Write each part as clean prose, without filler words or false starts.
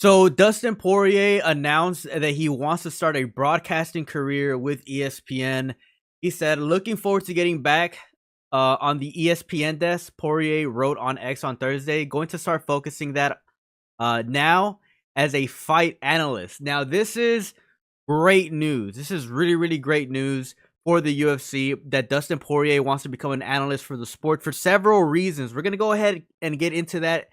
So Dustin Poirier announced that he wants to start a broadcasting career with ESPN. He said, "Looking forward to getting back on the ESPN desk." Poirier wrote on X on Thursday, "Going to start focusing that now as a fight analyst." Now, this is great news. This is really, really great news for the UFC that Dustin Poirier wants to become an analyst for the sport for several reasons. We're going to go ahead and get into that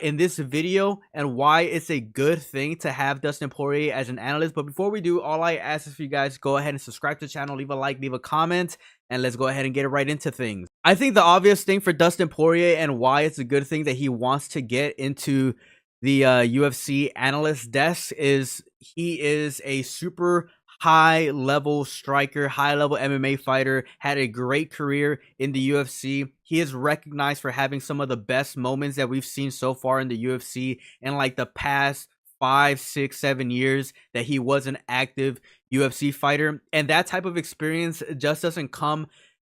in this video and why it's a good thing to have Dustin Poirier as an analyst. But before we do, all I ask is for you guys go ahead and subscribe to the channel, leave a like, leave a comment, and let's go ahead and get right into things. I think the obvious thing for Dustin Poirier and why it's a good thing that he wants to get into the UFC analyst desk is he is a super high level striker, high level MMA fighter, had a great career in the UFC. He is recognized for having some of the best moments that we've seen so far in the UFC in like the past 5, 6, 7 years that he was an active UFC fighter. And that type of experience just doesn't come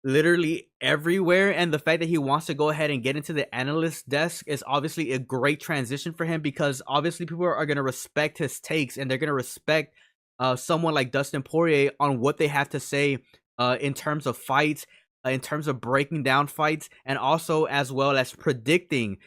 literally everywhere, and the fact that he wants to go ahead and get into the analyst desk is obviously a great transition for him, because obviously people are going to respect his takes and they're going to respect someone like Dustin Poirier on what they have to say in terms of fights, in terms of breaking down fights, and also as well as predicting,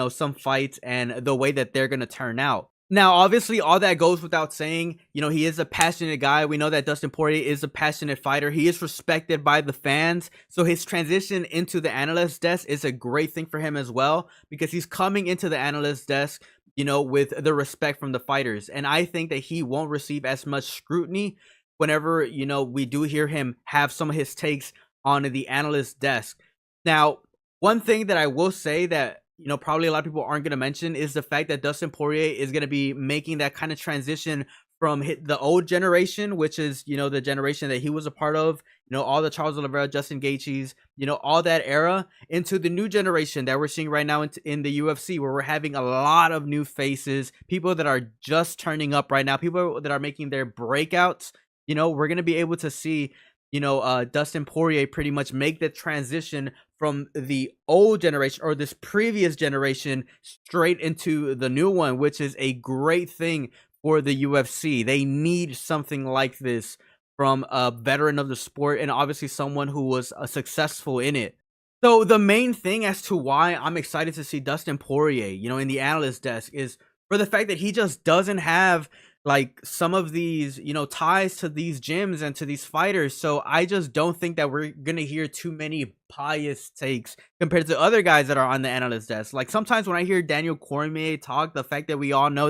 some fights and the way that they're going to turn out. Now, obviously, all that goes without saying. He is a passionate guy. We know that Dustin Poirier is a passionate fighter. He is respected by the fans. So his transition into the analyst desk is a great thing for him as well, because he's coming into the analyst desk, with the respect from the fighters. And I think that he won't receive as much scrutiny whenever, we do hear him have some of his takes on the analyst desk. Now, one thing that I will say that probably a lot of people aren't going to mention is the fact that Dustin Poirier is going to be making that kind of transition from the old generation, which is, the generation that he was a part of, all the Charles Oliveira, Justin Gaethje's, all that era, into the new generation that we're seeing right now in the UFC, where we're having a lot of new faces, people that are just turning up right now, people that are making their breakouts. We're going to be able to see, Dustin Poirier pretty much make the transition from the old generation, or this previous generation, straight into the new one, which is a great thing for the UFC. They need something like this from a veteran of the sport, and obviously someone who was successful in it. So the main thing as to why I'm excited to see Dustin Poirier, in the analyst desk, is for the fact that he just doesn't have like some of these, ties to these gyms and to these fighters. So I just don't think that we're going to hear too many biased takes compared to other guys that are on the analyst desk. Like sometimes when I hear Daniel Cormier talk, the fact that we all know that